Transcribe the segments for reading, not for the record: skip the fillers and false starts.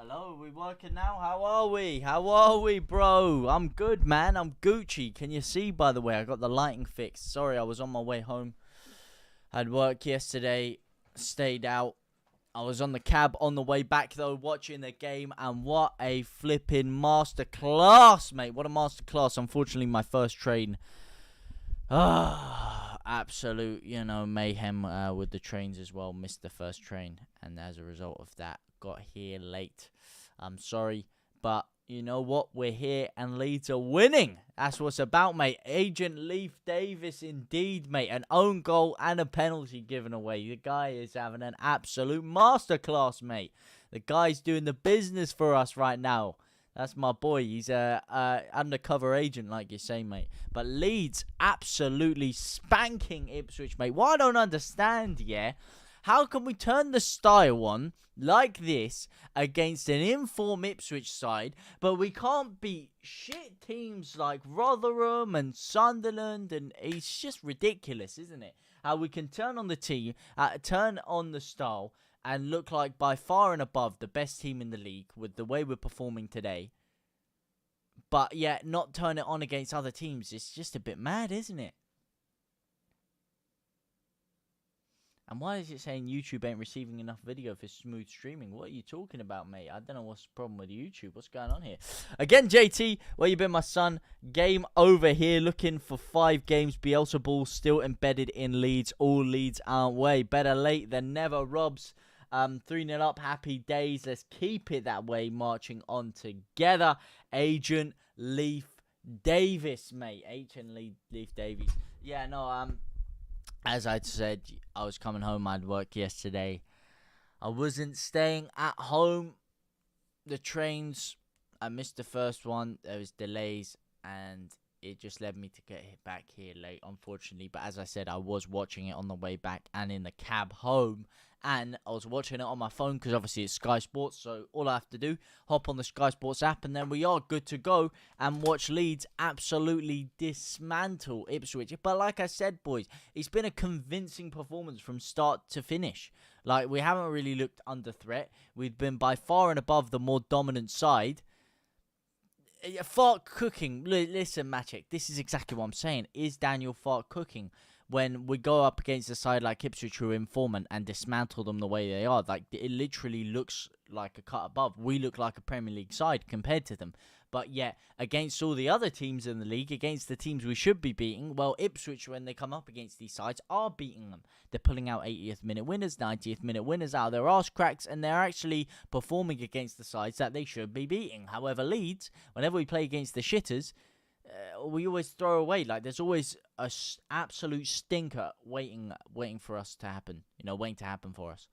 Hello, we working now? How are we? How are we, bro? I'm good, man. I'm Gucci. Can you see, by the way? I got the lighting fixed. Sorry, I was on my way home. Had work yesterday. Stayed out. I was on the cab on the way back, though, watching the game. And what a flipping masterclass, mate. What a masterclass. Unfortunately, my first train. Absolute, mayhem with the trains as well. Missed the first train. And as a result of that, got here late. I'm sorry, but you know what? We're here and Leeds are winning. That's what's about, mate. Agent Leif Davis, indeed, mate. An own goal and a penalty given away. The guy is having an absolute masterclass, mate. The guy's doing the business for us right now. That's my boy. He's a undercover agent, like you say, mate. But Leeds absolutely spanking Ipswich, mate. What I don't understand, how can we turn the style on like this against an informed Ipswich side, but we can't beat shit teams like Rotherham and Sunderland? And it's just ridiculous, isn't it? How we can turn on the team, turn on the style, and look like by far and above the best team in the league with the way we're performing today, but yet not turn it on against other teams. It's just a bit mad, isn't it? And why is it saying YouTube ain't receiving enough video for smooth streaming? What are you talking about, mate? I don't know what's the problem with YouTube. What's going on here? Again, JT, where you been, my son? Game over here. Looking for 5 games. Bielsa ball still embedded in Leeds. All Leeds aren't way. Better late than never, Robs. 3-0 up. Happy days. Let's keep it that way. Marching on together. Agent Leif Davis, mate. Agent Leif Davies. Yeah, no, as I said, I was coming home. I'd work yesterday. I wasn't staying at home. The trains, I missed the first one. There was delays, and it just led me to get back here late, unfortunately. But as I said, I was watching it on the way back and in the cab home. And I was watching it on my phone because obviously it's Sky Sports. So all I have to do, hop on the Sky Sports app, and then we are good to go and watch Leeds absolutely dismantle Ipswich. But like I said, boys, it's been a convincing performance from start to finish. Like, we haven't really looked under threat. We've been by far and above the more dominant side. Fart cooking. Listen, Maciek, this is exactly what I'm saying. Is Daniel fart cooking? When we go up against a side like Ipswich who are informant and dismantle them the way they are, like, it literally looks like a cut above. We look like a Premier League side compared to them. But yet, against all the other teams in the league, against the teams we should be beating, well, Ipswich, when they come up against these sides, are beating them. They're pulling out 80th minute winners, 90th minute winners out of their arse cracks, and they're actually performing against the sides that they should be beating. However, Leeds, whenever we play against the shitters, we always throw away. Like, there's always a absolute stinker waiting for us to happen. Waiting to happen for us.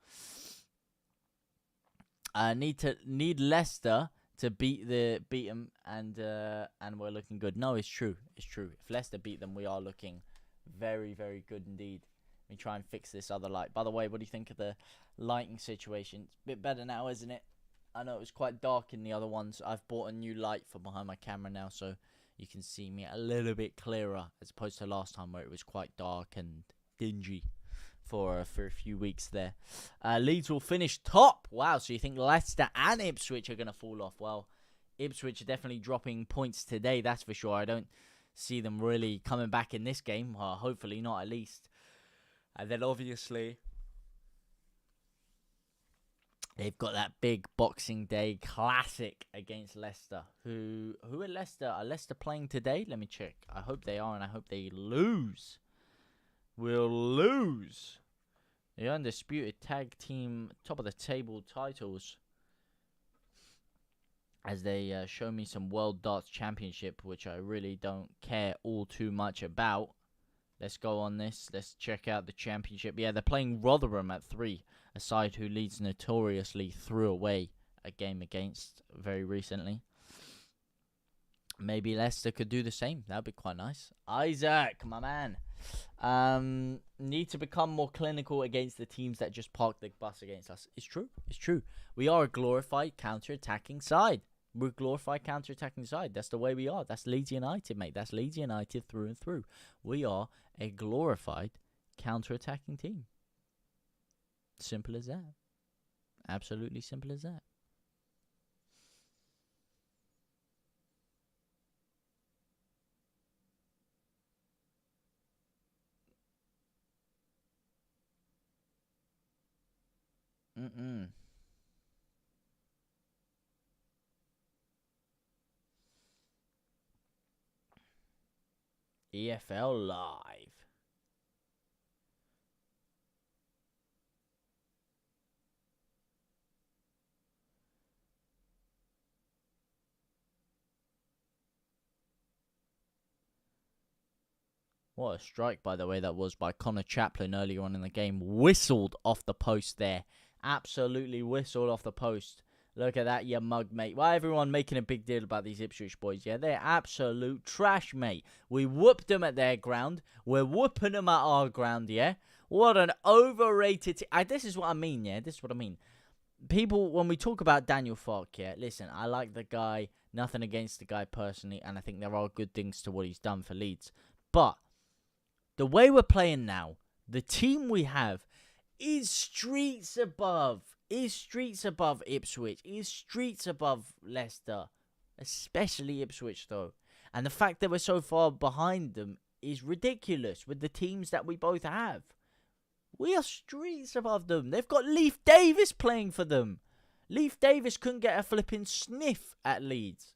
Need Leicester to beat them, and we're looking good. No, it's true. It's true. If Leicester beat them, we are looking very, very good indeed. Let me try and fix this other light. By the way, what do you think of the lighting situation? It's a bit better now, isn't it? I know it was quite dark in the other ones. I've bought a new light for behind my camera now, so you can see me a little bit clearer as opposed to last time where it was quite dark and dingy for a few weeks there. Leeds will finish top. Wow, so you think Leicester and Ipswich are going to fall off? Well, Ipswich are definitely dropping points today, that's for sure. I don't see them really coming back in this game. Hopefully not, at least. And then obviously they've got that big Boxing Day classic against Leicester. Who are Leicester? Are Leicester playing today? Let me check. I hope they are, and I hope they lose. Will lose. The undisputed tag team top of the table titles. As they show me some World Darts Championship, which I really don't care all too much about. Let's go on this. Let's check out the championship. Yeah, they're playing Rotherham at 3. A side who Leeds notoriously threw away a game against very recently. Maybe Leicester could do the same. That would be quite nice. Isaac, my man. Need to become more clinical against the teams that just park the bus against us. It's true. It's true. We are a glorified counter-attacking side. We're a glorified counter-attacking side. That's the way we are. That's Leeds United, mate. That's Leeds United through and through. We are a glorified counter-attacking team. Simple as that. Absolutely simple as that. EFL Live. What a strike, by the way, that was by Connor Chaplin earlier on in the game. Whistled off the post there. Absolutely whistled off the post. Look at that, you mug, mate. Why everyone making a big deal about these Ipswich boys? Yeah, they're absolute trash, mate. We whooped them at their ground. We're whooping them at our ground, yeah? What an overrated... this is what I mean, yeah? This is what I mean. People, when we talk about Daniel Farke, yeah, listen, I like the guy. Nothing against the guy personally, and I think there are good things to what he's done for Leeds. But... the way we're playing now, the team we have is streets above. Is streets above Ipswich. Is streets above Leicester. Especially Ipswich, though. And the fact that we're so far behind them is ridiculous with the teams that we both have. We are streets above them. They've got Leif Davis playing for them. Leif Davis couldn't get a flipping sniff at Leeds.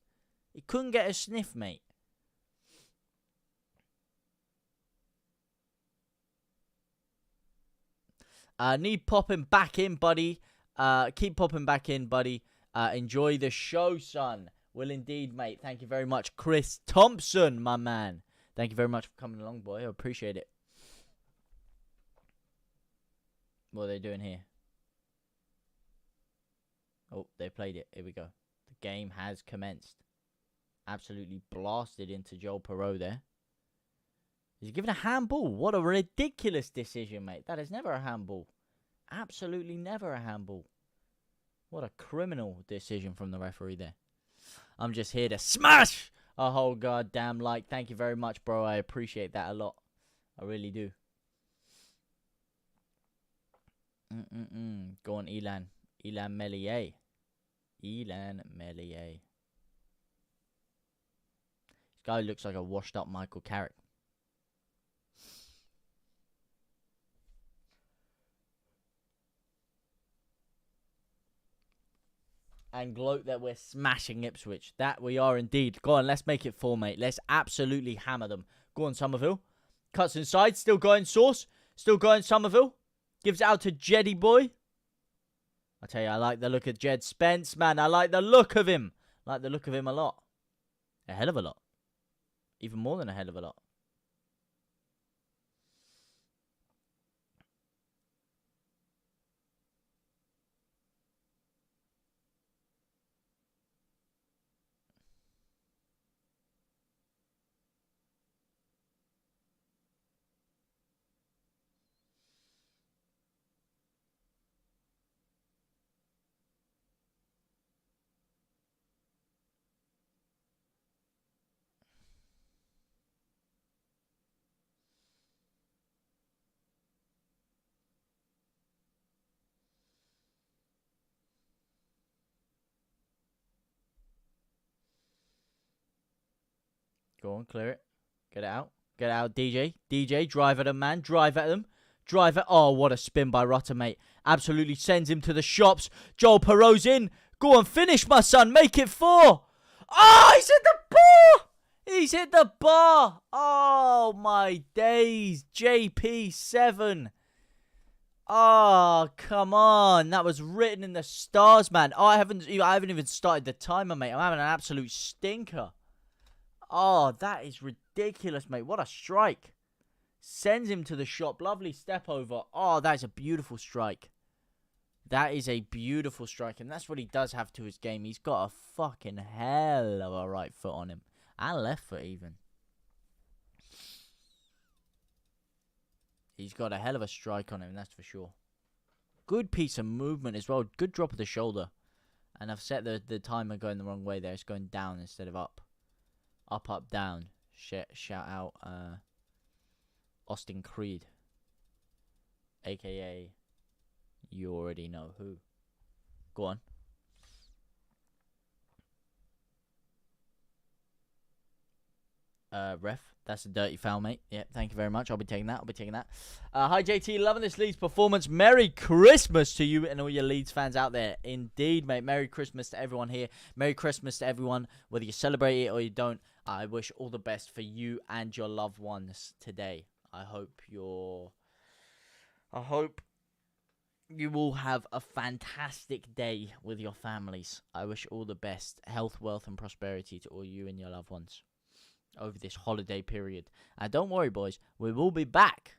He couldn't get a sniff, mate. Need popping back in, buddy. Keep popping back in, buddy. Enjoy the show, son. Will indeed, mate. Thank you very much, Chris Thompson, my man. Thank you very much for coming along, boy. I appreciate it. What are they doing here? Oh, they played it. Here we go. The game has commenced. Absolutely blasted into Joel Perreault there. He's given a handball. What a ridiculous decision, mate. That is never a handball. Absolutely never a handball. What a criminal decision from the referee there. I'm just here to smash a whole goddamn like. Thank you very much, bro. I appreciate that a lot. I really do. Go on, Elan. Elan Melier. Elan Melier. This guy looks like a washed up Michael Carrick. And gloat that we're smashing Ipswich. That we are indeed. Go on, let's make it 4, mate. Let's absolutely hammer them. Go on, Somerville. Cuts inside. Still going, Sauce. Still going, Somerville. Gives it out to Jeddy boy. I tell you, I like the look of Jed Spence, man. I like the look of him. I like the look of him a lot. A hell of a lot. Even more than a hell of a lot. Go on, clear it. Get it out. Get it out, DJ. DJ, drive at him, man. Drive at him. Drive at... oh, what a spin by Rutter, mate. Absolutely sends him to the shops. Joel Perreault's in. Go on, finish, my son. Make it 4. Oh, he's hit the bar. He's hit the bar. Oh, my days. JP7. Oh, come on. That was written in the stars, man. Oh, I haven't even started the timer, mate. I'm having an absolute stinker. Oh, that is ridiculous, mate. What a strike. Sends him to the shop. Lovely step over. Oh, that is a beautiful strike. That is a beautiful strike. And that's what he does have to his game. He's got a fucking hell of a right foot on him. And left foot even. He's got a hell of a strike on him, that's for sure. Good piece of movement as well. Good drop of the shoulder. And I've set the timer going the wrong way there. It's going down instead of up. Up, up, down. Shout out Austin Creed. A.K.A. you already know who. Go on. Ref. That's a dirty foul, mate. Yeah, thank you very much. I'll be taking that. Hi, JT. Loving this Leeds performance. Merry Christmas to you and all your Leeds fans out there. Indeed, mate. Merry Christmas to everyone here. Merry Christmas to everyone, whether you celebrate it or you don't. I wish all the best for you and your loved ones today. I hope you will have a fantastic day with your families. I wish all the best, health, wealth, and prosperity to all you and your loved ones over this holiday period. And don't worry, boys, we will be back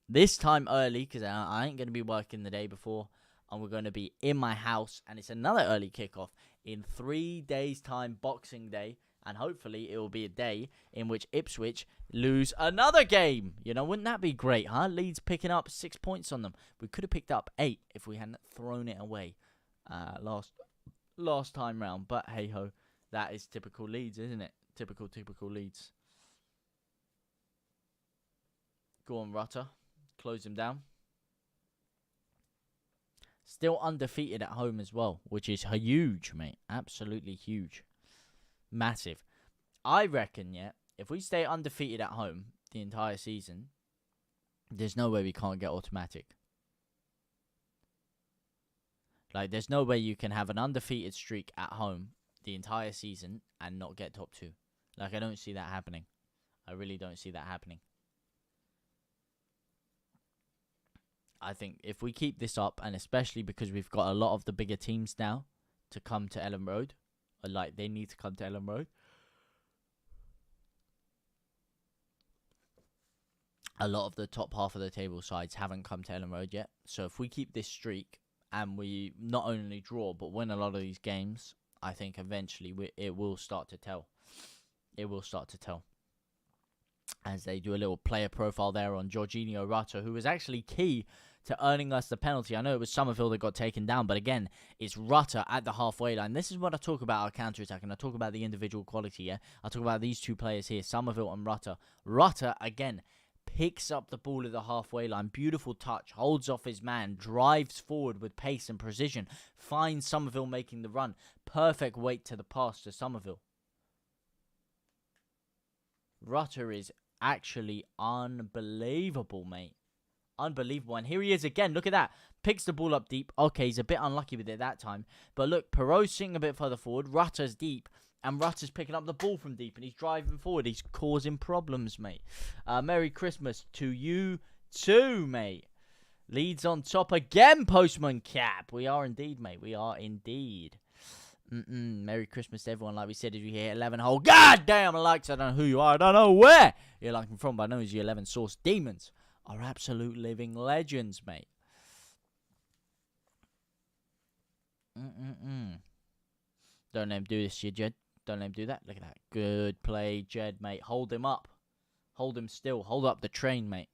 this time early because I ain't going to be working the day before, and we're going to be in my house, and it's another early kickoff in 3 days' time, Boxing Day. And hopefully it will be a day in which Ipswich lose another game. You know, wouldn't that be great, huh? Leeds picking up 6 points on them. We could have picked up 8 if we hadn't thrown it away last time round. But hey-ho, that is typical Leeds, isn't it? Typical Leeds. Go on, Rutter. Close him down. Still undefeated at home as well, which is huge, mate. Absolutely huge. Massive. I reckon, yeah, if we stay undefeated at home the entire season, there's no way we can't get automatic. Like, there's no way you can have an undefeated streak at home the entire season and not get top 2. Like, I don't see that happening. I really don't see that happening. I think if we keep this up, and especially because we've got a lot of the bigger teams now to come to Ellen Road, like, they need to come to Ellen Road. A lot of the top half of the table sides haven't come to Ellen Road yet. So if we keep this streak and we not only draw but win a lot of these games, I think eventually it will start to tell. It will start to tell. As they do a little player profile there on Jorginho Rutter, who was actually key to earning us the penalty. I know it was Somerville that got taken down, but again, it's Rutter at the halfway line. This is what I talk about our counter-attack, and I talk about the individual quality, yeah? I talk about these two players here, Somerville and Rutter. Rutter, again, picks up the ball at the halfway line. Beautiful touch, holds off his man, drives forward with pace and precision, finds Somerville making the run. Perfect weight to the pass to Somerville. Rutter is actually unbelievable, mate. Unbelievable. And here he is again. Look at that. Picks the ball up deep. Okay, he's a bit unlucky with it that time. But look, Perot's sitting a bit further forward. Rutter's deep. And Rutter's picking up the ball from deep. And he's driving forward. He's causing problems, mate. Merry Christmas to you too, mate. Leeds on top again, Postman Cap. We are indeed, mate. We are indeed. Merry Christmas to everyone. Like we said, as we hit 11 hole. God damn likes. I don't know who you are. I don't know where you're liking from, but I know it's your 11 source. Demons are absolute living legends, mate. Don't let him do this to you, Jed. Don't let him do that. Look at that. Good play, Jed, mate. Hold him up. Hold him still. Hold up the train, mate.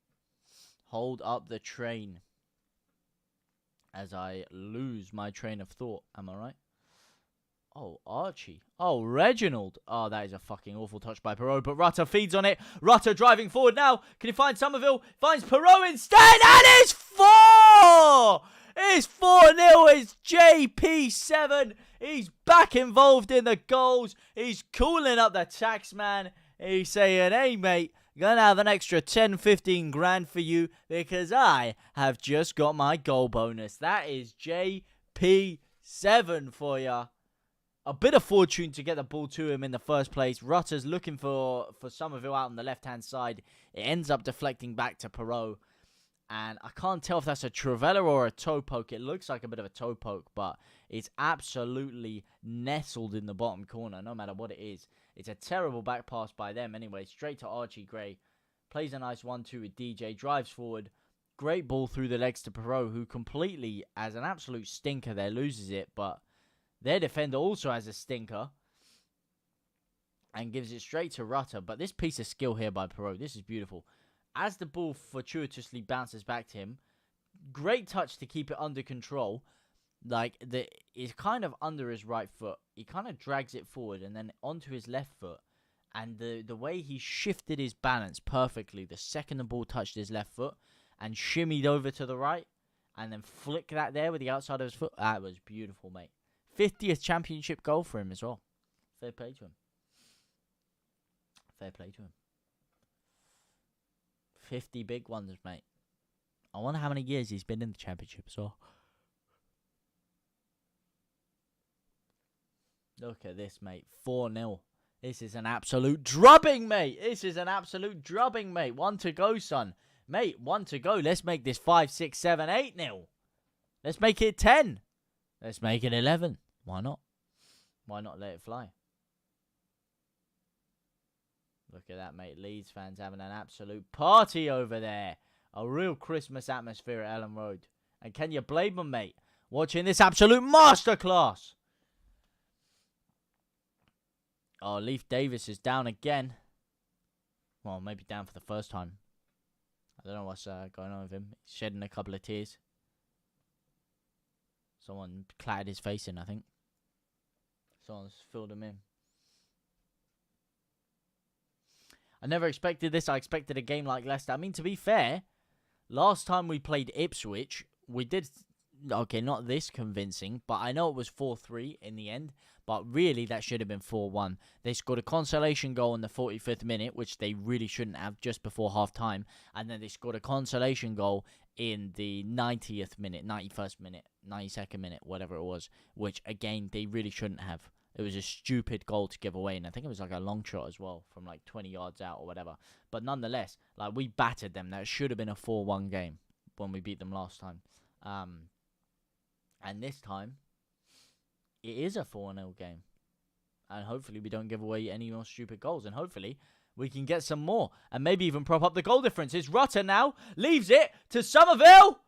Hold up the train. As I lose my train of thought. Am I right? Oh, Archie. Oh, Reginald. Oh, that is a fucking awful touch by Perot. But Rutter feeds on it. Rutter driving forward now. Can he find Somerville? Finds Perot instead. And it's 4! It's 4-0. It's JP7. He's back involved in the goals. He's calling up the taxman. He's saying, hey, mate, gonna have an extra 10, 15 grand for you because I have just got my goal bonus. That is JP7 for you. A bit of fortune to get the ball to him in the first place. Rutter's looking for Somerville out on the left-hand side. It ends up deflecting back to Perot. And I can't tell if that's a Trivella or a toe poke. It looks like a bit of a toe poke, but it's absolutely nestled in the bottom corner, no matter what it is. It's a terrible back pass by them anyway. Straight to Archie Gray. Plays a nice 1-2 with DJ. Drives forward. Great ball through the legs to Perot, who completely, as an absolute stinker there, loses it, but their defender also has a stinker and gives it straight to Rutter. But this piece of skill here by Perot, this is beautiful. As the ball fortuitously bounces back to him, great touch to keep it under control. Like, it's kind of under his right foot. He kind of drags it forward and then onto his left foot. And the way he shifted his balance perfectly, the second the ball touched his left foot and shimmied over to the right and then flick that there with the outside of his foot, that was beautiful, mate. 50th championship goal for him as well. Fair play to him. Fair play to him. 50 big ones, mate. I wonder how many years he's been in the Championship as well. Look at this, mate. 4-0. This is an absolute drubbing, mate. This is an absolute drubbing, mate. 1 to go, son. Mate, 1 to go. Let's make this 5, 6, 7, 8-0. Let's make it 10. Let's make it 11. Why not? Why not let it fly? Look at that, mate. Leeds fans having an absolute party over there. A real Christmas atmosphere at Ellen Road. And can you blame them, mate? Watching this absolute masterclass. Oh, Leif Davis is down again. Well, maybe down for the first time. I don't know what's going on with him. He's shedding a couple of tears. Someone clattered his face in, I think. Someone's filled him in. I never expected this. I expected a game like Leicester. I mean, to be fair, last time we played Ipswich, we did... Okay, not this convincing, but I know it was 4-3 in the end. But really, that should have been 4-1. They scored a consolation goal in the 45th minute, which they really shouldn't have, just before half-time. And then they scored a consolation goal in the 90th minute, 91st minute, 92nd minute, whatever it was. Which, again, they really shouldn't have. It was a stupid goal to give away. And I think it was like a long shot as well, from like 20 yards out or whatever. But nonetheless, like we battered them. That should have been a 4-1 game when we beat them last time. And this time, it is a 4-0 game. And hopefully we don't give away any more stupid goals. And hopefully we can get some more. And maybe even prop up the goal difference. It's Rutter now. Leaves it to Somerville.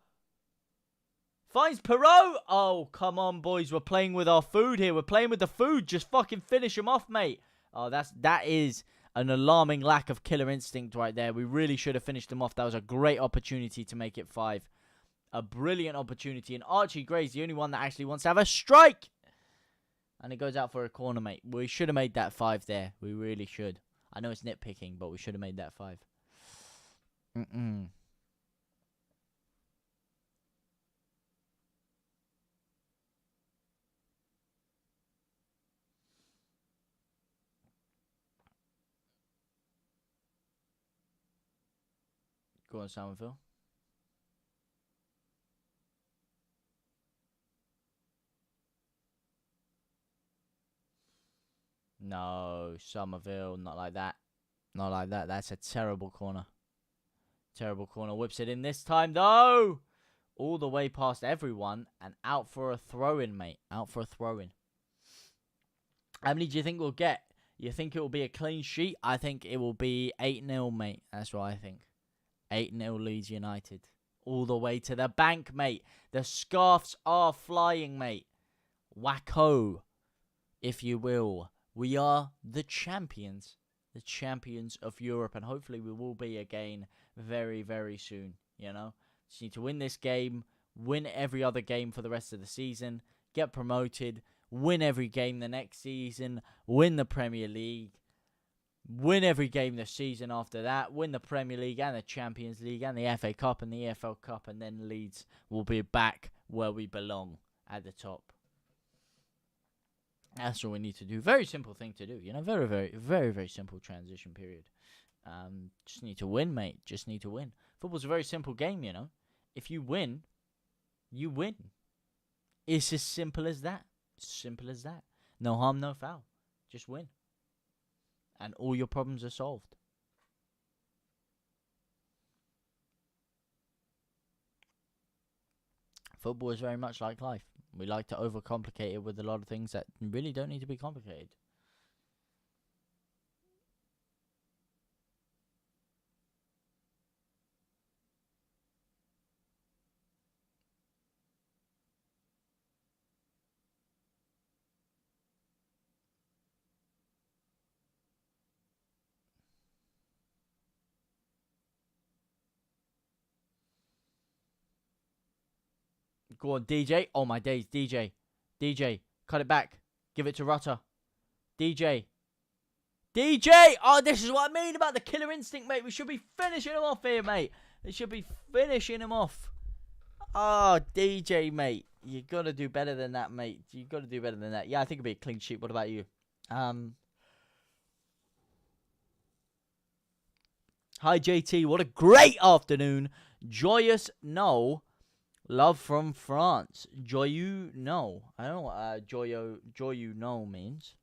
Finds Perot. Oh, come on, boys. We're playing with our food here. We're playing with the food. Just fucking finish him off, mate. Oh, that is an alarming lack of killer instinct right there. We really should have finished him off. That was a great opportunity to make it 5. A brilliant opportunity. And Archie Gray's the only one that actually wants to have a strike. And it goes out for a corner, mate. We should have made that 5 there. We really should. I know it's nitpicking, but we should have made that 5. Go on, Somerville. No, Somerville, not like that. Not like that. That's a terrible corner. Terrible corner. Whips it in this time, though. All the way past everyone and out for a throw-in, mate. Out for a throw-in. How many do you think we'll get? You think it will be a clean sheet? I think it will be 8-0, mate. That's what I think. 8-0 Leeds United. All the way to the bank, mate. The scarves are flying, mate. Wacko, if you will. We are the champions of Europe, and hopefully we will be again very, very soon, you know. Just need to win this game, win every other game for the rest of the season, get promoted, win every game the next season, win the Premier League, win every game the season after that, win the Premier League and the Champions League and the FA Cup and the EFL Cup, and then Leeds will be back where we belong, at the top. That's all we need to do. Very simple thing to do. You know, very, very, very, very simple transition period. Just need to win, mate. Just need to win. Football's a very simple game, you know. If you win, you win. It's as simple as that. Simple as that. No harm, no foul. Just win. And all your problems are solved. Football is very much like life. We like to overcomplicate it with a lot of things that really don't need to be complicated. Go on, DJ. Oh, my days. DJ. DJ. Cut it back. Give it to Rutter. DJ. DJ! Oh, this is what I mean about the killer instinct, mate. We should be finishing him off here, mate. They should be finishing him off. Oh, DJ, mate. You got to do better than that, mate. You got to do better than that. Yeah, I think it'll be a clean sheet. What about you? Hi, JT. What a great afternoon. Joyous no. Love from France. Joyeux no. I don't know what joyeux no means.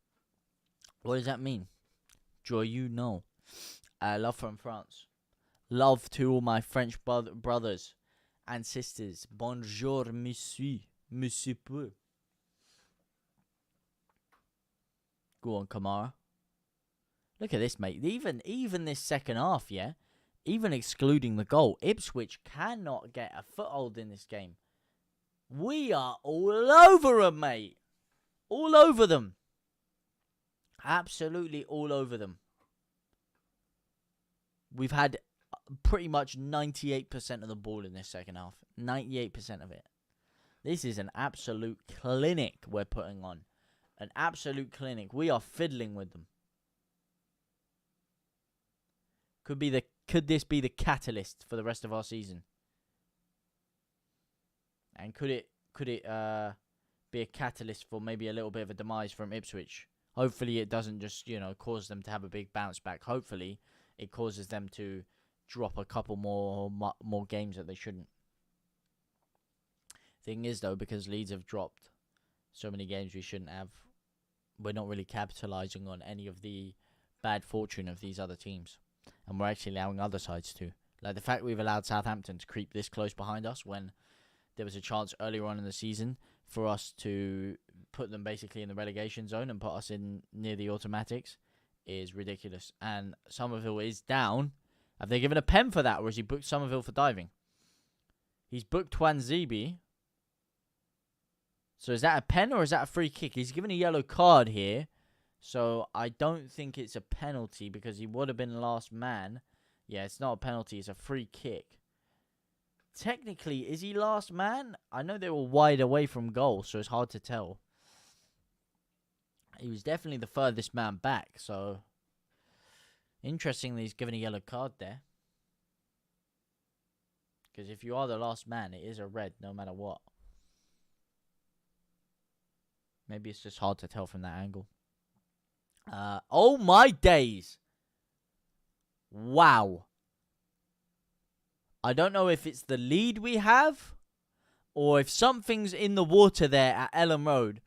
What does that mean? Joyeux no. Love from France. Love to all my French brothers and sisters. Bonjour, monsieur. Monsieur peu. Go on, Kamara. Look at this, mate. Even this second half, yeah? Even excluding the goal, Ipswich cannot get a foothold in this game. We are all over them, mate. All over them. Absolutely all over them. We've had pretty much 98% of the ball in this second half. 98% of it. This is an absolute clinic we're putting on. An absolute clinic. We are fiddling with them. Could this be the catalyst for the rest of our season? And could it be a catalyst for maybe a little bit of a demise from Ipswich? Hopefully it doesn't just, cause them to have a big bounce back. Hopefully it causes them to drop a couple more games that they shouldn't. Thing is, though, because Leeds have dropped so many games we shouldn't have, we're not really capitalising on any of the bad fortune of these other teams. And we're actually allowing other sides to. Like the fact we've allowed Southampton to creep this close behind us when there was a chance earlier on in the season for us to put them basically in the relegation zone and put us in near the automatics is ridiculous. And Somerville is down. Have they given a pen for that, or has he booked Somerville for diving? He's booked Twanzibi. So is that a pen or is that a free kick? He's given a yellow card here. So I don't think it's a penalty because he would have been last man. Yeah, it's not a penalty. It's a free kick. Technically, is he last man? I know they were wide away from goal, so it's hard to tell. He was definitely the furthest man back. So interestingly, he's given a yellow card there. Because if you are the last man, it is a red no matter what. Maybe it's just hard to tell from that angle. Oh my days. Wow. I don't know if it's the lead we have or if something's in the water there at Ellen Road,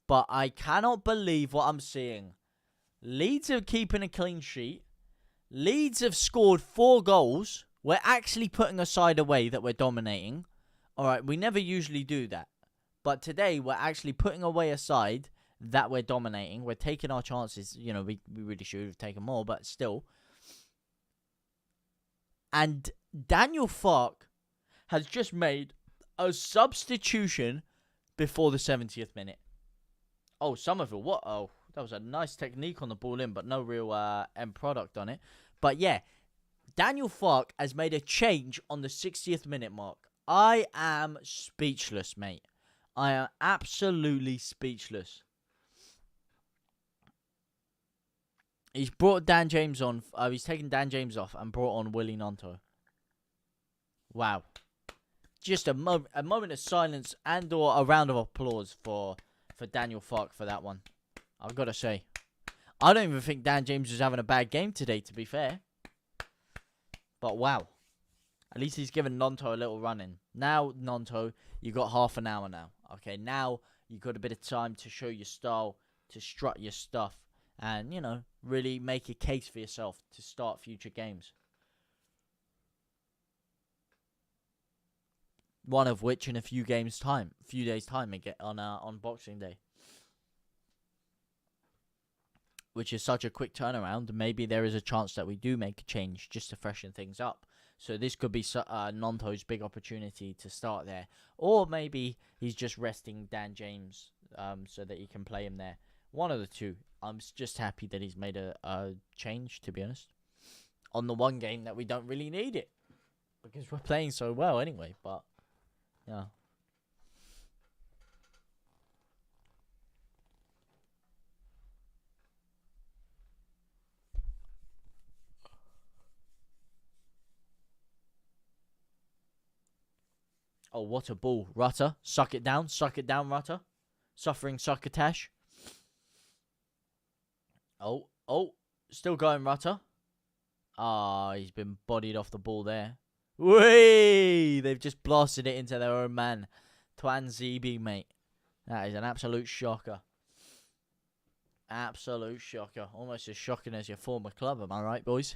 but I cannot believe what I'm seeing. Leeds are keeping a clean sheet. Leeds have scored 4 goals. We're actually putting a side away that we're dominating. Alright, we never usually do that. But today, we're actually putting away a side that we're dominating. We're taking our chances. We really should have taken more, but still. And Daniel Farke has just made a substitution before the 70th minute. Oh, Somerville. What? Oh, that was a nice technique on the ball in, but no real end product on it. But yeah, Daniel Farke has made a change on the 60th minute mark. I am speechless, mate. I am absolutely speechless. He's brought Dan James on. He's taken Dan James off and brought on Willie Gnonto. Wow. Just a moment of silence and or a round of applause for Daniel Farke for that one. I've got to say. I don't even think Dan James was having a bad game today, to be fair. But wow. At least he's given Gnonto a little run in. Now, Gnonto, you got half an hour now. Okay, now you got a bit of time to show your style, to strut your stuff, and, really make a case for yourself to start future games. One of which in a few days' time, on Boxing Day. Which is such a quick turnaround, maybe there is a chance that we do make a change just to freshen things up. So this could be Gnonto's big opportunity to start there. Or maybe he's just resting Dan James so that he can play him there. One of the two. I'm just happy that he's made a change, to be honest. On the one game that we don't really need it. Because we're playing so well anyway. But, yeah. Oh, what a ball. Rutter, suck it down, Rutter. Suffering succotash. Oh, still going, Rutter. Oh, he's been bodied off the ball there. Whee! They've just blasted it into their own man. Twan ZB, mate. That is an absolute shocker. Absolute shocker. Almost as shocking as your former club, am I right, boys?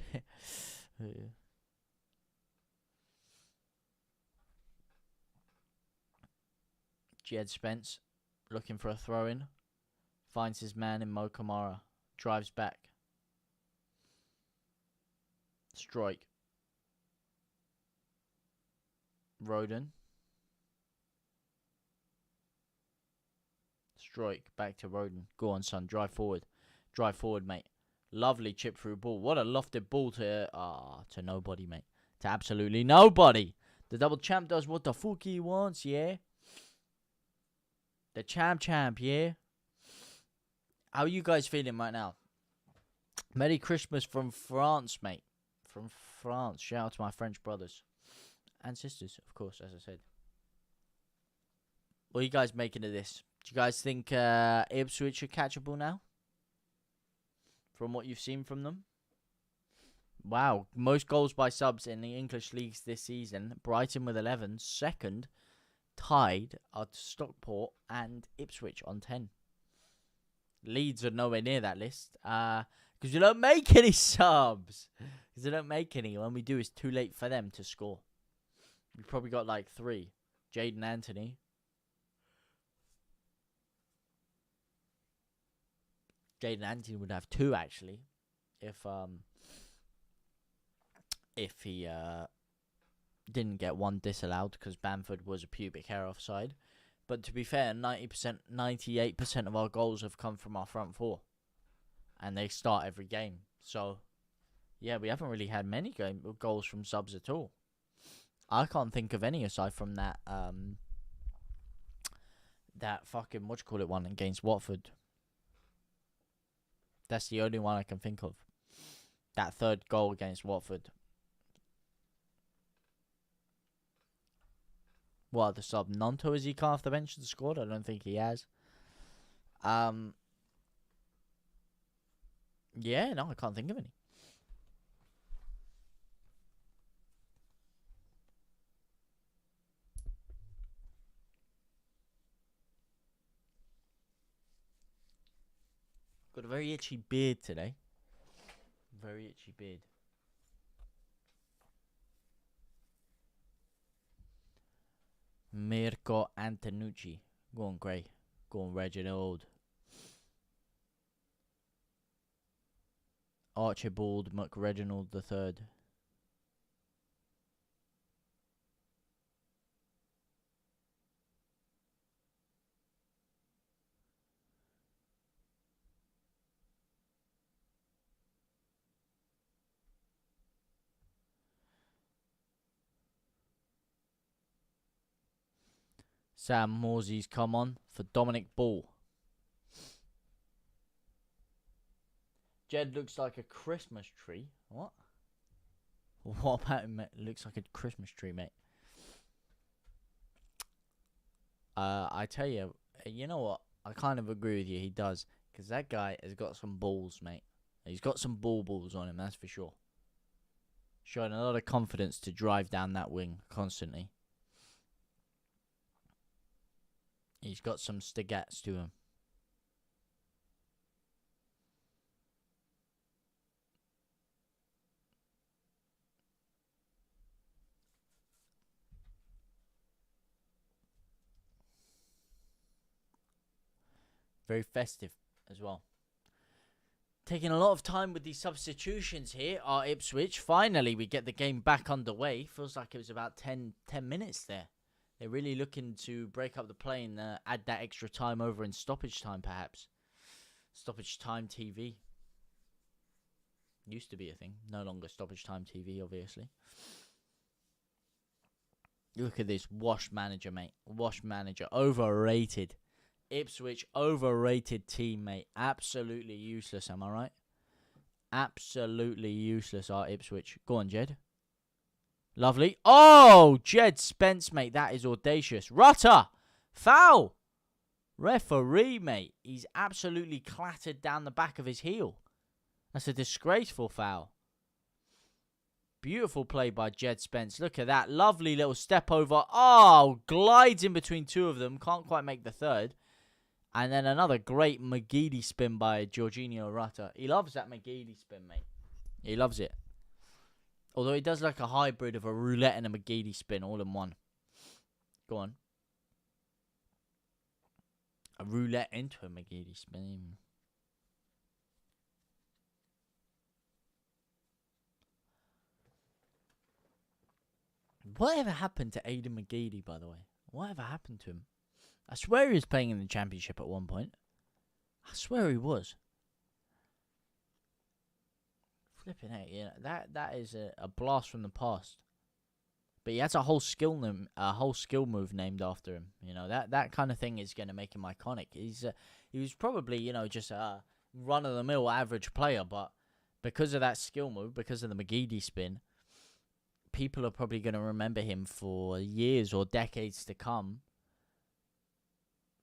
Jed Spence looking for a throw-in. Finds his man in Mo Kamara. Drives back. Strike. Roden. Strike. Back to Roden. Go on, son. Drive forward. Drive forward, mate. Lovely chip through ball. What a lofted ball to nobody, mate. To absolutely nobody. The double champ does what the fuck he wants, yeah? The champ, yeah? How are you guys feeling right now? Merry Christmas from France, mate. From France. Shout out to my French brothers. And sisters, of course, as I said. What are you guys making of this? Do you guys think Ipswich are catchable now? From what you've seen from them? Wow. Most goals by subs in the English leagues this season. Brighton with 11. Second, tied are Stockport and Ipswich on 10. Leeds are nowhere near that list. Because we don't make any subs. Because they don't make any. When we do, it's too late for them to score. We've probably got like 3. Jaden Anthony. Jaden Anthony would have 2 actually. If he didn't get 1 disallowed because Bamford was a pubic hair offside. But to be fair, 90%, 98% of our goals have come from our front 4. And they start every game. So, yeah, we haven't really had many goals from subs at all. I can't think of any aside from that that fucking, one against Watford. That's the only one I can think of. That third goal against Watford. What, the sub Nonto, has he come off the bench and scored? I don't think he has. Yeah, no, I can't think of any. Got a very itchy beard today. Very itchy beard. Mirko Antonucci. Go on, Gray. Go on, Reginald. Archibald McReginald III. Sam Morsey's come on for Dominic Ball. Jed looks like a Christmas tree. What? What about him? Looks like a Christmas tree, mate. I tell you, you know what? I kind of agree with you. He does. Because that guy has got some balls, mate. He's got some balls on him, that's for sure. Showing a lot of confidence to drive down that wing constantly. He's got some stigats to him. Very festive as well. Taking a lot of time with these substitutions here are Ipswich. Finally, we get the game back underway. Feels like it was about 10 minutes there. They're really looking to break up the play and add that extra time over in stoppage time, perhaps. Stoppage time TV. Used to be a thing. No longer stoppage time TV, obviously. Look at this Wash manager, mate. Wash manager. Overrated. Ipswich, overrated team, mate. Absolutely useless, am I right? Absolutely useless are Ipswich. Go on, Jed. Lovely. Oh, Jed Spence, mate. That is audacious. Rutter. Foul. Referee, mate. He's absolutely clattered down the back of his heel. That's a disgraceful foul. Beautiful play by Jed Spence. Look at that. Lovely little step over. Oh, glides in between two of them. Can't quite make the third. And then another great McGeady spin by Jorginho Rutter. He loves that McGeady spin, mate. He loves it. Although he does like a hybrid of a roulette and a McGeady spin all in one. Go on. A roulette into a McGeady spin. Whatever happened to Aidan McGeady, by the way? Whatever happened to him? I swear he was playing in the Championship at one point. I swear he was. Flipping out, yeah. That is a blast from the past. But he has a whole skill move named after him. You know, that kind of thing is going to make him iconic. He was probably, you know, just a run-of-the-mill average player, but because of that skill move, because of the McGeady spin, people are probably going to remember him for years or decades to come.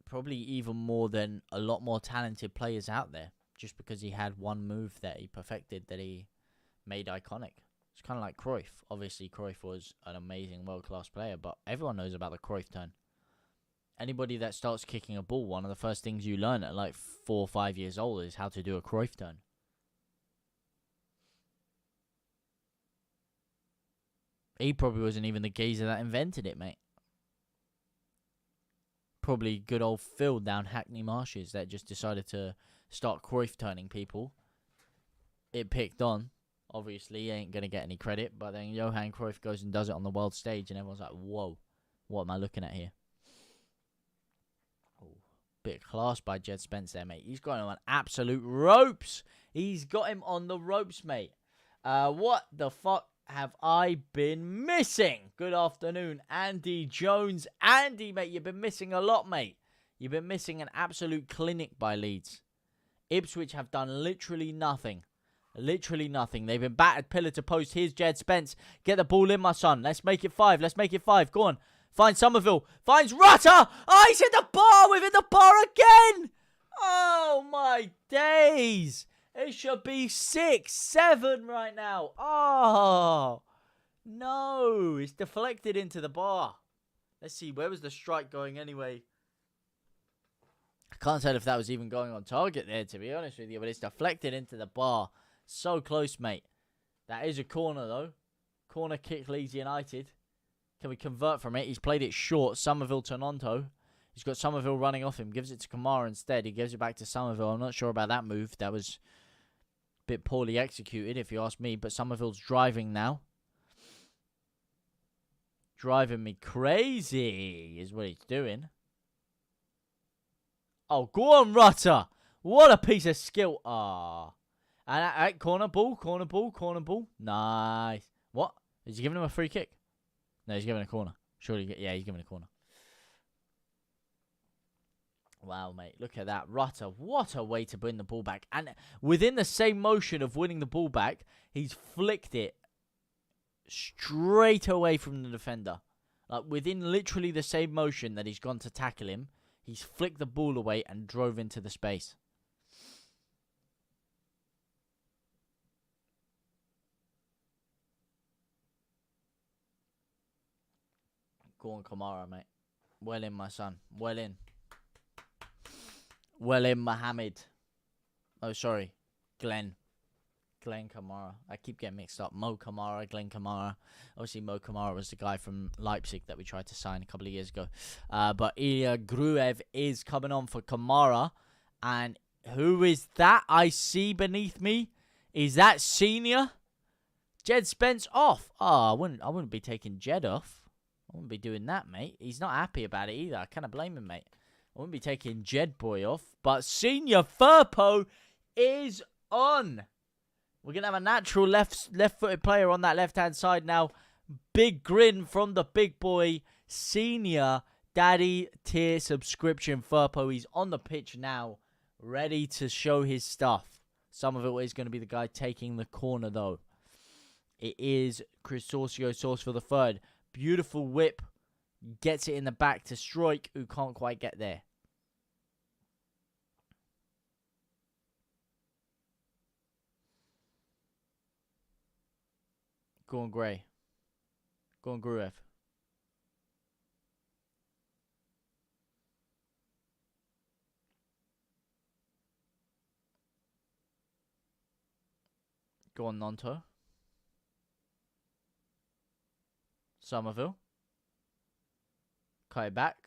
Probably even more than a lot more talented players out there, just because he had one move that he perfected that he made iconic. It's kind of like Cruyff. Obviously, Cruyff was an amazing world-class player, but everyone knows about the Cruyff turn. Anybody that starts kicking a ball, one of the first things you learn at like 4 or 5 years old is how to do a Cruyff turn. He probably wasn't even the geezer that invented it, mate. Probably good old Phil down Hackney Marshes that just decided to start Cruyff turning people. It picked on. Obviously, he ain't going to get any credit. But then Johan Cruyff goes and does it on the world stage. And everyone's like, whoa, what am I looking at here? Oh, bit of class by Jed Spence there, mate. He's got him on absolute ropes. He's got him on the ropes, mate. What the fuck have I been missing? Good afternoon, Andy Jones. Andy, mate, you've been missing a lot, mate. You've been missing an absolute clinic by Leeds. Ipswich have done literally nothing. Literally nothing. They've been battered pillar to post. Here's Jed Spence. Get the ball in, my son. Let's make it 5. Let's make it 5. Go on. Finds Somerville. Finds Rutter. Oh, he's hit the bar within the bar again. Oh, my days. It should be 6, 7 right now. Oh, no. It's deflected into the bar. Let's see. Where was the strike going anyway? I can't tell if that was even going on target there, to be honest with you. But it's deflected into the bar. So close, mate. That is a corner, though. Corner kick Leeds United. Can we convert from it? He's played it short. Somerville to Nonto. He's got Somerville running off him. Gives it to Kamara instead. He gives it back to Somerville. I'm not sure about that move. That was bit poorly executed, if you ask me. But Somerville's driving now. Driving me crazy is what he's doing. Oh, go on, Rutter. What a piece of skill. Ah. And corner ball, corner ball, corner ball. Nice. What? Is he giving him a free kick? No, he's giving a corner. Surely, yeah, he's giving a corner. Wow, mate. Look at that. Rutter, what a way to bring the ball back. And within the same motion of winning the ball back, he's flicked it straight away from the defender. Like, within literally the same motion that he's gone to tackle him, he's flicked the ball away and drove into the space. Go on, Kamara, mate. Well in, my son. Well in. Well in, Mohammed. Oh, sorry. Glenn Kamara. I keep getting mixed up. Mo Kamara, Glenn Kamara. Obviously, Mo Kamara was the guy from Leipzig that we tried to sign a couple of years ago. But Ilya Gruev is coming on for Kamara. And who is that I see beneath me? Is that Senior? Jed Spence off. Oh, I wouldn't be taking Jed off. I wouldn't be doing that, mate. He's not happy about it either. I kind of blame him, mate. I wouldn't be taking Jed Boy off. But Senior Firpo is on. We're going to have a natural left-footed player on that left-hand side now. Big grin from the big boy. Senior Daddy tier subscription Firpo. He's on the pitch now. Ready to show his stuff. Somerville is going to be the guy taking the corner, though. It is Chris Saucio Sauce for the third. Beautiful whip. Gets it in the back to Stroik, who can't quite get there. Go on, Gray. Go on, Gruev. Go on, Nonto. Somerville. Cut it back.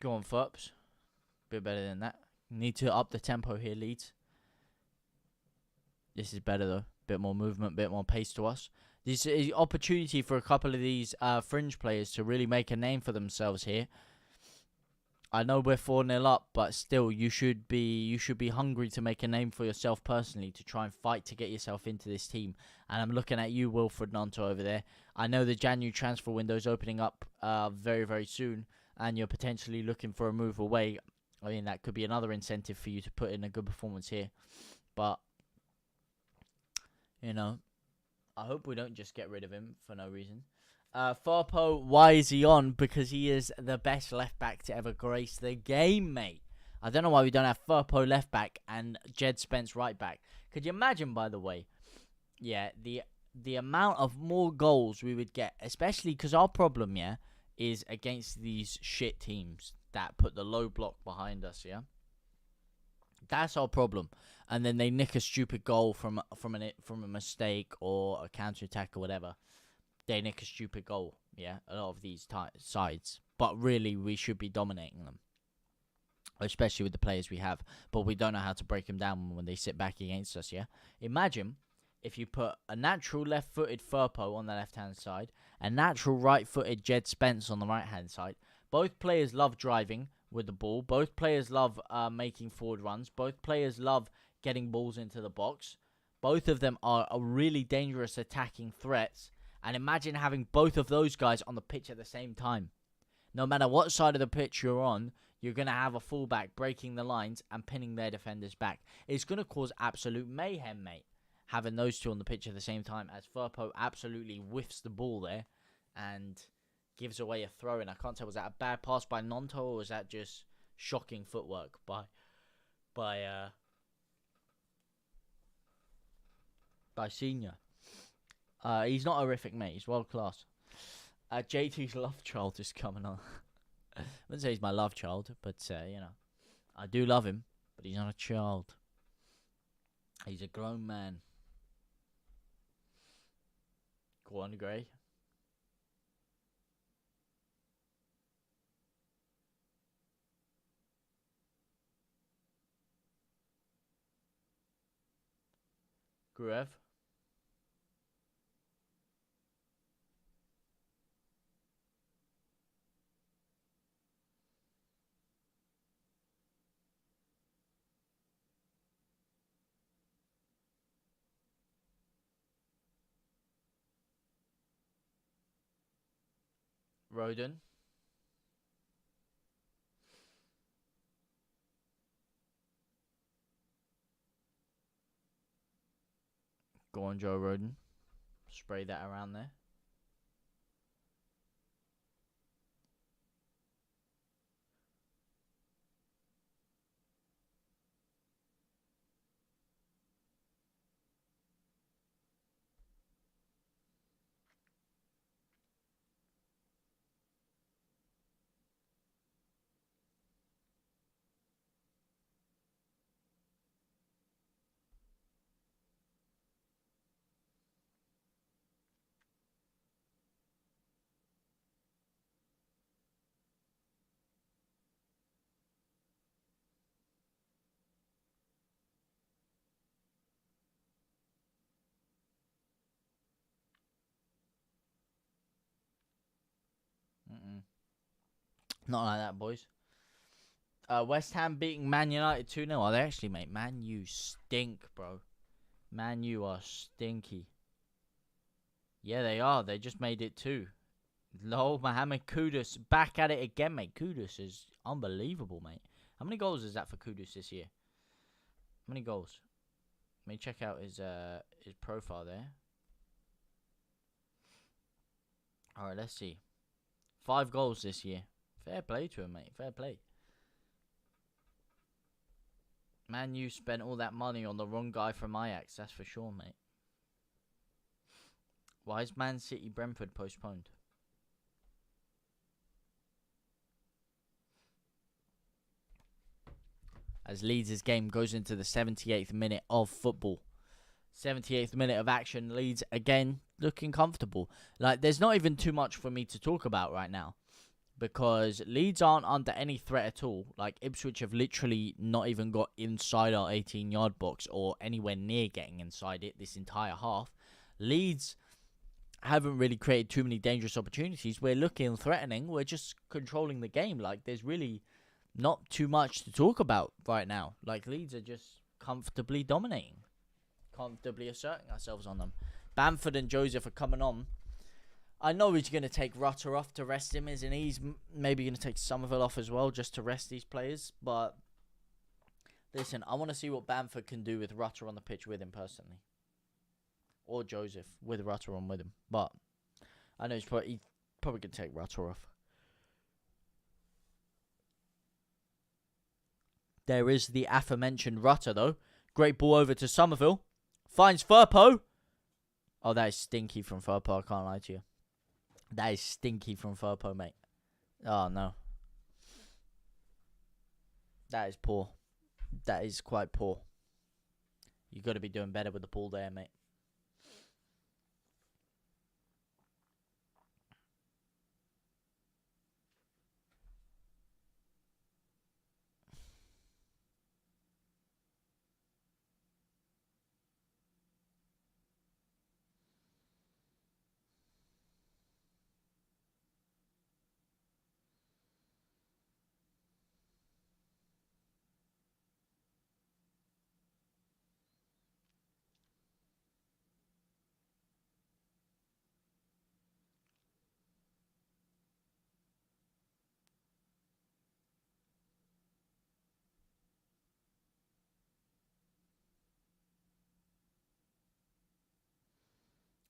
Go on, Furps. Bit better than that. Need to up the tempo here, Leeds. This is better though. Bit more movement, bit more pace to us. This is an opportunity for a couple of these fringe players to really make a name for themselves here. I know we're 4-0 up, but still, you should be hungry to make a name for yourself personally, to try and fight to get yourself into this team. And I'm looking at you, Wilfred Nanto, over there. I know the January transfer window is opening up very, very soon, and you're potentially looking for a move away. I mean, that could be another incentive for you to put in a good performance here. But, you know, I hope we don't just get rid of him for no reason. Farpo, why is he on? Because he is the best left back to ever grace the game, mate. I don't know why we don't have Farpo left back and Jed Spence right back. Could you imagine, by the way, yeah, the amount of more goals we would get, especially because our problem, yeah, is against these shit teams that put the low block behind us, yeah. That's our problem, and then they nick a stupid goal from a mistake or a counter attack or whatever. They nick a stupid goal, yeah, a lot of these sides. But really, we should be dominating them, especially with the players we have. But we don't know how to break them down when they sit back against us, yeah? Imagine if you put a natural left-footed Firpo on the left-hand side, a natural right-footed Jed Spence on the right-hand side. Both players love driving with the ball. Both players love making forward runs. Both players love getting balls into the box. Both of them are really dangerous attacking threats. And imagine having both of those guys on the pitch at the same time. No matter what side of the pitch you're on, you're going to have a fullback breaking the lines and pinning their defenders back. It's going to cause absolute mayhem, mate, having those two on the pitch at the same time, as Firpo absolutely whiffs the ball there and gives away a throw. And I can't tell, was that a bad pass by Nonto, or was that just shocking footwork by Senior? He's not horrific, mate. He's world class. JT's love child is coming on. I wouldn't say he's my love child, but, you know, I do love him, but he's not a child. He's a grown man. Go on, Gray. Gruev. Roden. Go on, Joe Roden. Spray that around there. Not like that, boys. West Ham beating Man United 2-0. Oh, they actually, mate. Man U stink, bro. Man U are stinky. Yeah, they are. They just made it 2. Lol, Mohamed Kudus back at it again, mate. Kudus is unbelievable, mate. How many goals is that for Kudus this year? How many goals? Let me check out his profile there. All right, let's see. 5 goals this year. Fair play to him, mate. Fair play. Man, you spent all that money on the wrong guy from Ajax. That's for sure, mate. Why is Man City Brentford postponed? As Leeds' game goes into the 78th minute of football. 78th minute of action. Leeds, again, looking comfortable. Like, there's not even too much for me to talk about right now. Because Leeds aren't under any threat at all. Like, Ipswich have literally not even got inside our 18-yard box or anywhere near getting inside it this entire half. Leeds haven't really created too many dangerous opportunities. We're looking threatening. We're just controlling the game. Like, there's really not too much to talk about right now. Like, Leeds are just comfortably dominating. Comfortably asserting ourselves on them. Bamford and Joseph are coming on. I know he's going to take Rutter off to rest him, isn't he? He's maybe going to take Somerville off as well just to rest these players. But, listen, I want to see what Bamford can do with Rutter on the pitch with him personally. Or Joseph with Rutter on with him. But, I know he's probably going to take Rutter off. There is the aforementioned Rutter, though. Great ball over to Somerville. Finds Firpo. Oh, that is stinky from Firpo, I can't lie to you. That is stinky from Firpo, mate. Oh, no. That is poor. That is quite poor. You've got to be doing better with the ball there, mate.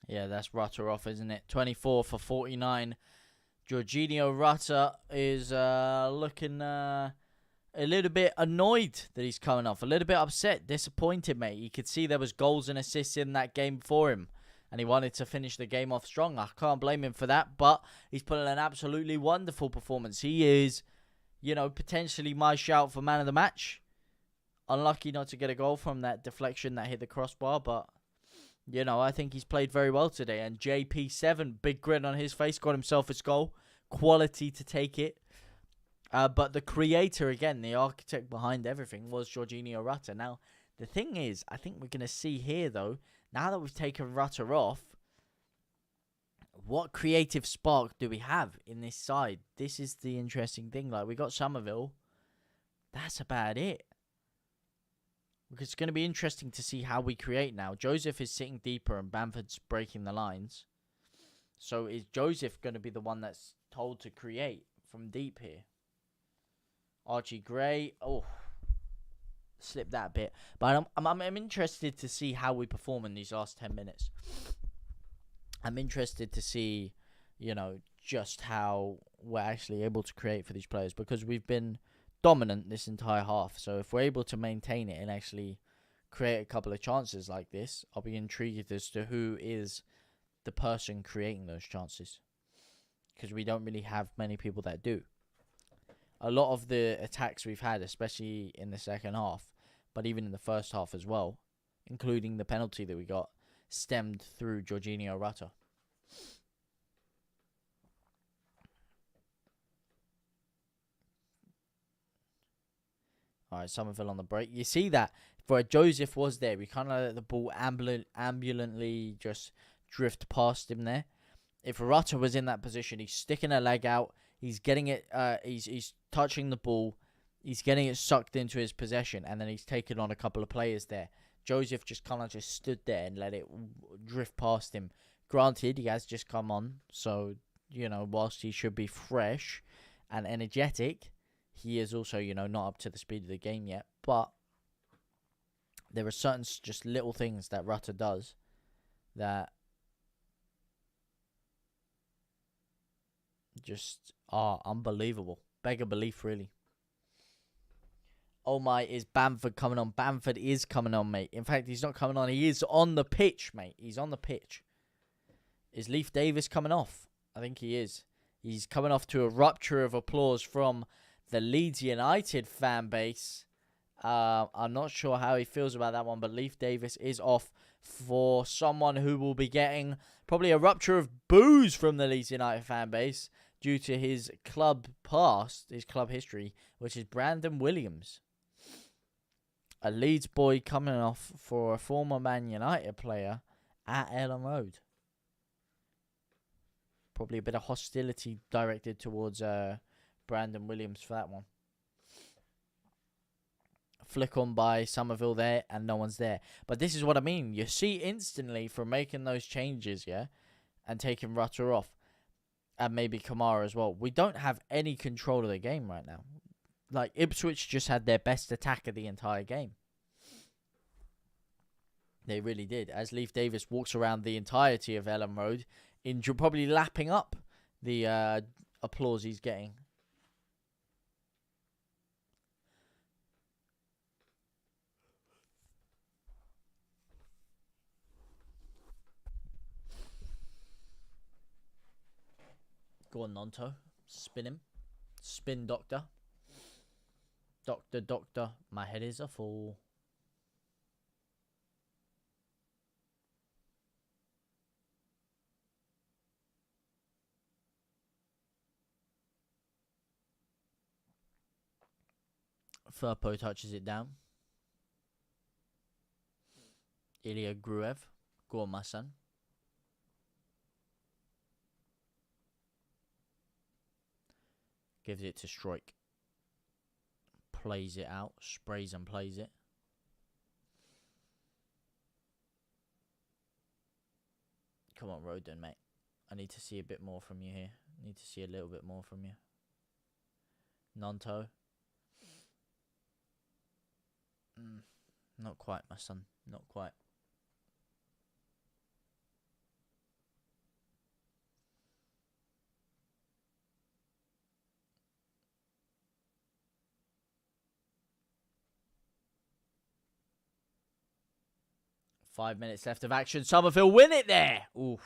Yeah, that's Rutter off, isn't it? 24 for 49. Jorginho Rutter is looking a little bit annoyed that he's coming off. A little bit upset, disappointed, mate. You could see there was goals and assists in that game for him. And he wanted to finish the game off strong. I can't blame him for that. But he's put in an absolutely wonderful performance. He is, you know, potentially my shout for man of the match. Unlucky not to get a goal from that deflection that hit the crossbar. But, you know, I think he's played very well today. And JP7, big grin on his face, got himself his goal. Quality to take it. But the creator, again, the architect behind everything was Jorginho Rutter. Now, the thing is, I think we're going to see here, though, now that we've taken Rutter off, what creative spark do we have in this side? This is the interesting thing. Like, we got Somerville. That's about it. Because it's going to be interesting to see how we create now. Joseph is sitting deeper and Bamford's breaking the lines. So is Joseph going to be the one that's told to create from deep here? Archie Gray. Oh, slipped that bit. But I'm interested to see how we perform in these last 10 minutes. I'm interested to see, you know, just how we're actually able to create for these players. Because we've been dominant this entire half. So if we're able to maintain it and actually create a couple of chances like this, I'll be intrigued as to who is the person creating those chances. Because we don't really have many people that do. A lot of the attacks we've had, especially in the second half, but even in the first half as well, including the penalty that we got, stemmed through Jorginho Rutter. Alright, Somerville on the break. You see that for Joseph was there. We kind of let the ball ambulantly just drift past him there. If Rutter was in that position, he's sticking a leg out. He's getting it. He's touching the ball. He's getting it sucked into his possession, and then he's taken on a couple of players there. Joseph just kind of just stood there and let it drift past him. Granted, he has just come on, so you know, whilst he should be fresh and energetic, he is also, you know, not up to the speed of the game yet. But there are certain just little things that Rutter does that just are unbelievable. Beggar belief, really. Oh my, is Bamford coming on? Bamford is coming on, mate. In fact, he's not coming on. He is on the pitch, mate. He's on the pitch. Is Leif Davis coming off? I think he is. He's coming off to a rupture of applause from the Leeds United fan base. I'm not sure how he feels about that one, but Leif Davis is off for someone who will be getting probably a rupture of boos from the Leeds United fan base due to his club past, his club history, which is Brandon Williams. A Leeds boy coming off for a former Man United player at Ellen Road. Probably a bit of hostility directed towards Brandon Williams for that one. Flick on by Somerville there, and no one's there. But this is what I mean. You see instantly from making those changes, yeah, and taking Rutter off, and maybe Kamara as well, we don't have any control of the game right now. Like, Ipswich just had their best attack of the entire game. They really did. As Leif Davis walks around the entirety of Ellen Road, probably lapping up the applause he's getting. Go on, Nonto. Spin him. Spin, Doctor. Doctor. My head is a fool. Firpo touches it down. Ilya Gruev. Go on, my son. Gives it to Strike. Plays it out. Sprays and plays it. Come on, Rodon, mate. I need to see a bit more from you here. I need to see a little bit more from you. Nonto. Not quite, my son. Not quite. Five minutes left of action. Somerville win it there. Oof.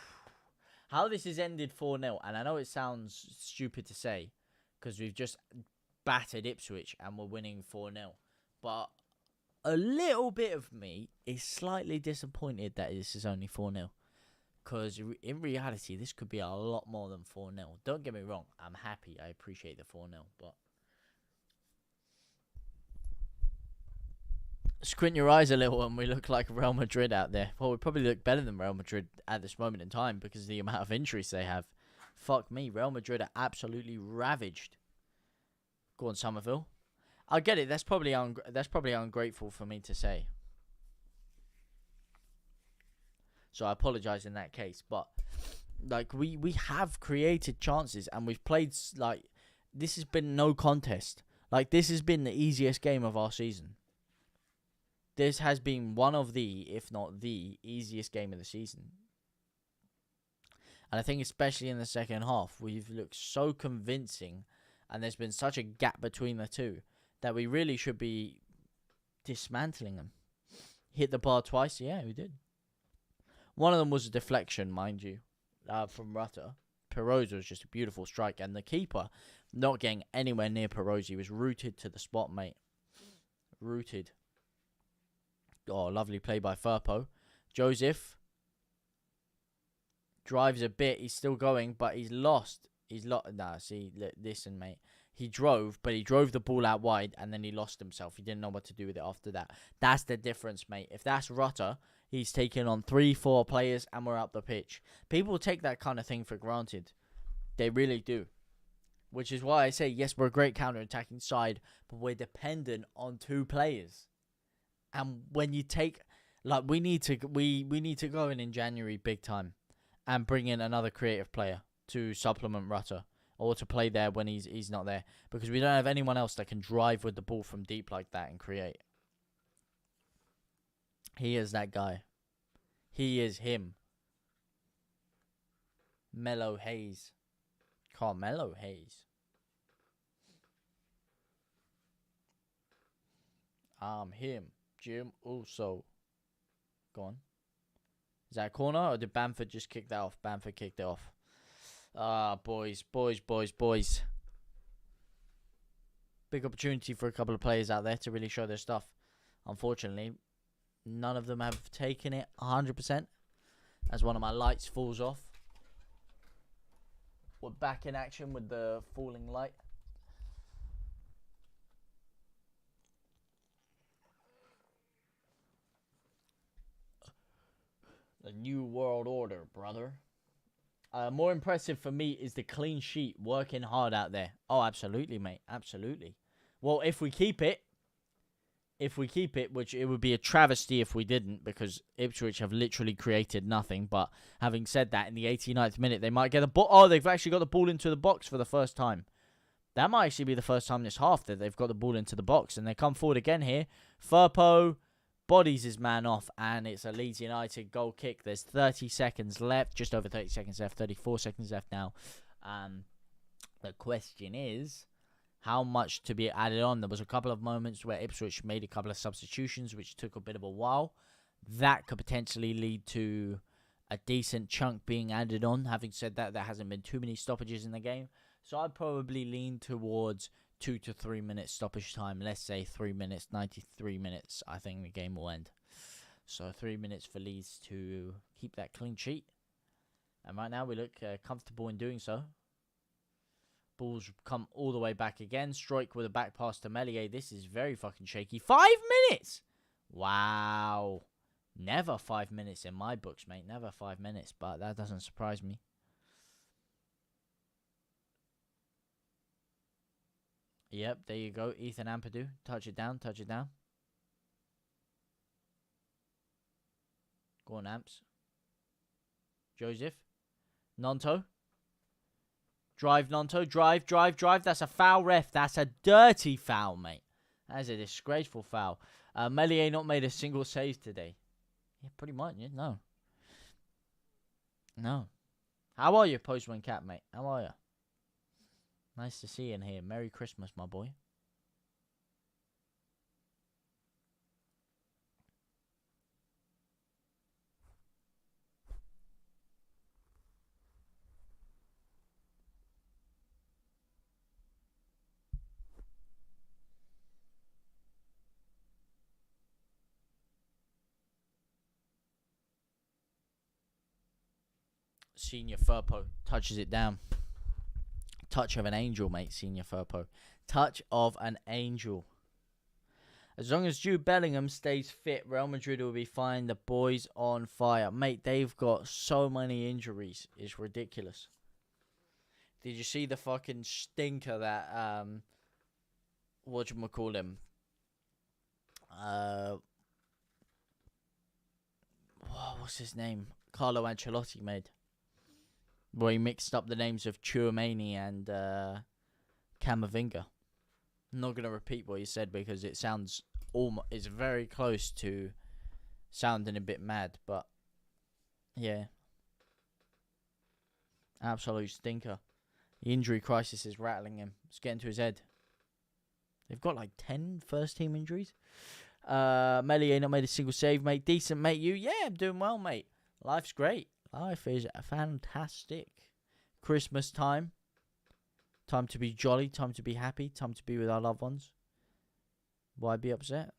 How this has ended 4-0. And I know it sounds stupid to say, because we've just battered Ipswich and we're winning 4-0. But a little bit of me is slightly disappointed that this is only 4-0. Because in reality, this could be a lot more than 4-0. Don't get me wrong. I'm happy. I appreciate the 4-0. But squint your eyes a little and we look like Real Madrid out there. Well, we probably look better than Real Madrid at this moment in time because of the amount of injuries they have. Fuck me. Real Madrid are absolutely ravaged. Go on, Somerville. I get it. That's probably ungrateful for me to say. So I apologize in that case. But like we have created chances and we've played like this has been no contest. Like this has been the easiest game of our season. This has been one of the, if not the, easiest game of the season. And I think especially in the second half, we've looked so convincing and there's been such a gap between the two that we really should be dismantling them. Hit the bar twice? Yeah, we did. One of them was a deflection, mind you, from Rutter. Perose was just a beautiful strike. And the keeper not getting anywhere near Perose. He was rooted to the spot, mate. Rooted. Oh, lovely play by Firpo. Joseph drives a bit. He's still going, but he's lost. Nah, see, listen, mate. He drove, but he drove the ball out wide, and then he lost himself. He didn't know what to do with it after that. That's the difference, mate. If that's Rutter, he's taking on 3-4 players, and we're up the pitch. People take that kind of thing for granted. They really do. Which is why I say, yes, we're a great counter-attacking side, but we're dependent on 2 players. And when you take, like, we need to go in January big time and bring in another creative player to supplement Rutter. or to play there when he's not there, because we don't have anyone else that can drive with the ball from deep like that and create. He is that guy. He is him. Mellow Hayes. Carmelo Hayes. Him. Jim Uso. Go on. Is that a corner, or did Bamford just kick that off? Bamford kicked it off. Boys. Big opportunity for a couple of players out there to really show their stuff. Unfortunately, none of them have taken it 100%. As one of my lights falls off. We're back in action with the falling light. The new world order, brother. More impressive for me is the clean sheet, working hard out there. Oh, absolutely, mate. Absolutely. Well, if we keep it, which it would be a travesty if we didn't, because Ipswich have literally created nothing. But having said that, in the 89th minute, they might get the ball. Oh, they've actually got the ball into the box for the first time. That might actually be the first time this half that they've got the ball into the box. And they come forward again here. Firpo bodies his man off, and it's a Leeds United goal kick. There's 30 seconds left, just over 30 seconds left, 34 seconds left now. The question is, how much to be added on? There was a couple of moments where Ipswich made a couple of substitutions, which took a bit of a while. That could potentially lead to a decent chunk being added on. Having said that, there hasn't been too many stoppages in the game. So I'd probably lean towards 2 to 3 minutes stoppage time. Let's say 3 minutes, 93 minutes. I think the game will end. So 3 minutes for Leeds to keep that clean sheet. And right now we look comfortable in doing so. Balls come all the way back again. Stroik with a back pass to Melier. This is very fucking shaky. 5 minutes! Wow. Never 5 minutes in my books, mate. Never 5 minutes. But that doesn't surprise me. Yep, there you go. Ethan Ampadu. Touch it down. Touch it down. Go on, Amps. Joseph. Nonto. Drive, Nonto. Drive, drive, drive. That's a foul, ref. That's a dirty foul, mate. That is a disgraceful foul. Melier not made a single save today. Yeah, pretty much. Yeah, no. No. How are you, Postman Cat, mate? How are you? Nice to see you in here. Merry Christmas, my boy. Senior Furpo touches it down. Touch of an angel, mate, Senior Furpo. Touch of an angel. As long as Jude Bellingham stays fit, Real Madrid will be fine. The boys on fire. Mate, they've got so many injuries. It's ridiculous. Did you see the fucking stinker that, whatchamacallem? What's his name? Carlo Ancelotti made. Where he mixed up the names of Chouameni and Camavinga. I'm not going to repeat what he said because it sounds it's very close to sounding a bit mad, but yeah. Absolute stinker. The injury crisis is rattling him. It's getting to his head. They've got like 10 first team injuries. Melier not made a single save, mate. Decent, mate. You? Yeah, I'm doing well, mate. Life's great. Life is fantastic. Christmas time. Time to be jolly. Time to be happy. Time to be with our loved ones. Why be upset?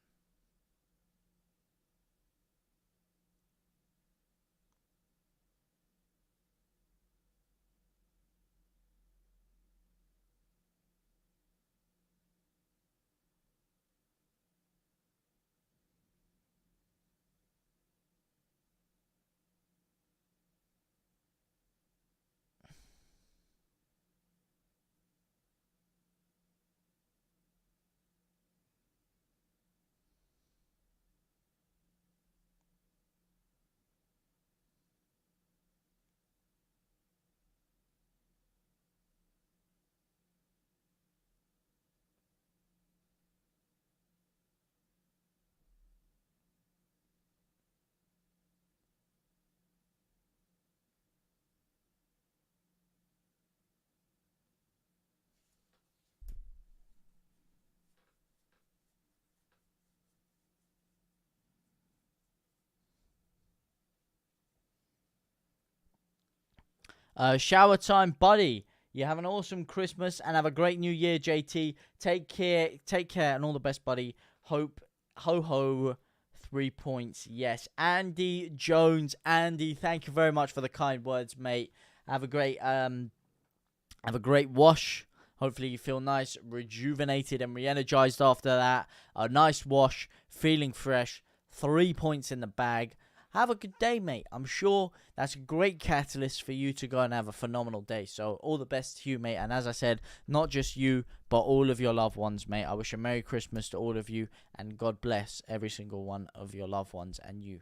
Shower time, buddy. You have an awesome Christmas and have a great New Year, JT. Take care, and all the best, buddy. Hope, ho ho. 3 points, yes. Andy Jones, Andy, thank you very much for the kind words, mate. Have a great wash. Hopefully you feel nice, rejuvenated, and re-energized after that. A nice wash, feeling fresh. 3 points in the bag. Have a good day, mate. I'm sure that's a great catalyst for you to go and have a phenomenal day. So all the best to you, mate. And as I said, not just you, but all of your loved ones, mate. I wish a Merry Christmas to all of you, and God bless every single one of your loved ones and you.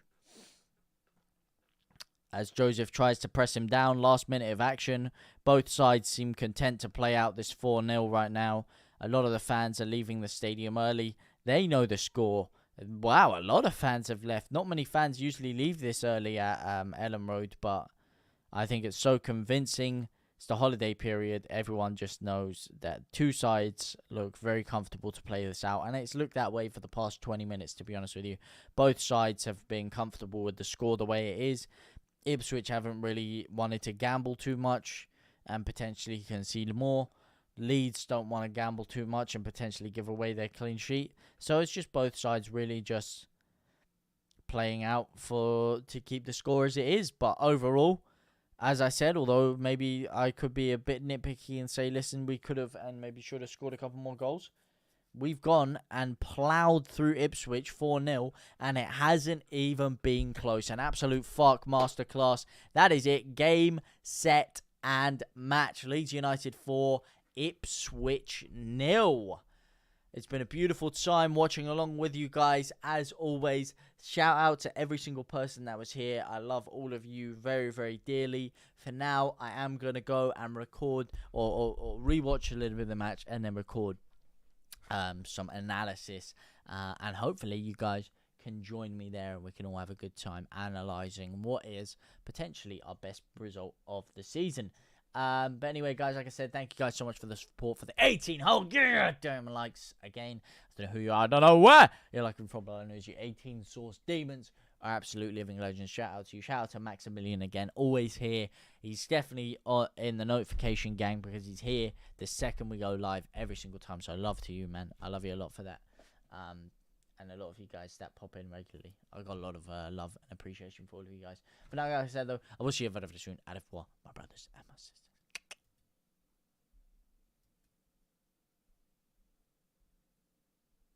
As Joseph tries to press him down, last minute of action. Both sides seem content to play out this 4-0 right now. A lot of the fans are leaving the stadium early. They know the score. Wow, a lot of fans have left. Not many fans usually leave this early at Ellen Road, but I think it's so convincing. It's the holiday period. Everyone just knows that two sides look very comfortable to play this out, and it's looked that way for the past 20 minutes, to be honest with you. Both sides have been comfortable with the score the way it is. Ipswich haven't really wanted to gamble too much and potentially concede more. Leeds don't want to gamble too much and potentially give away their clean sheet. So it's just both sides really just playing out to keep the score as it is. But overall, as I said, although maybe I could be a bit nitpicky and say, listen, we could have and maybe should have scored a couple more goals. We've gone and ploughed through Ipswich 4-0, and it hasn't even been close. An absolute fuck masterclass. That is it. Game, set, and match. Leeds United 4, Ipswich 0. It's been a beautiful time watching along with you guys. As always, shout out to every single person that was here. I love all of you very, very dearly. For now, I am going to go and record or rewatch a little bit of the match and then record some analysis, and hopefully you guys can join me there and we can all have a good time analysing what is potentially our best result of the season. But anyway, guys, like I said, thank you guys so much for the support for the 18 whole damn likes again. I don't know who you are, I don't know where you're liking from, but I know you 18 source demons are absolute living legends. Shout out to you. Shout out to Maximilian again, always here. He's definitely in the notification gang because he's here the second we go live every single time. So I love to you, man. I love you a lot for that. And a lot of you guys that pop in regularly. I got a lot of love and appreciation for all of you guys. But now, like I said, though, I will see you very, very soon. Au revoir, my brothers and my sisters.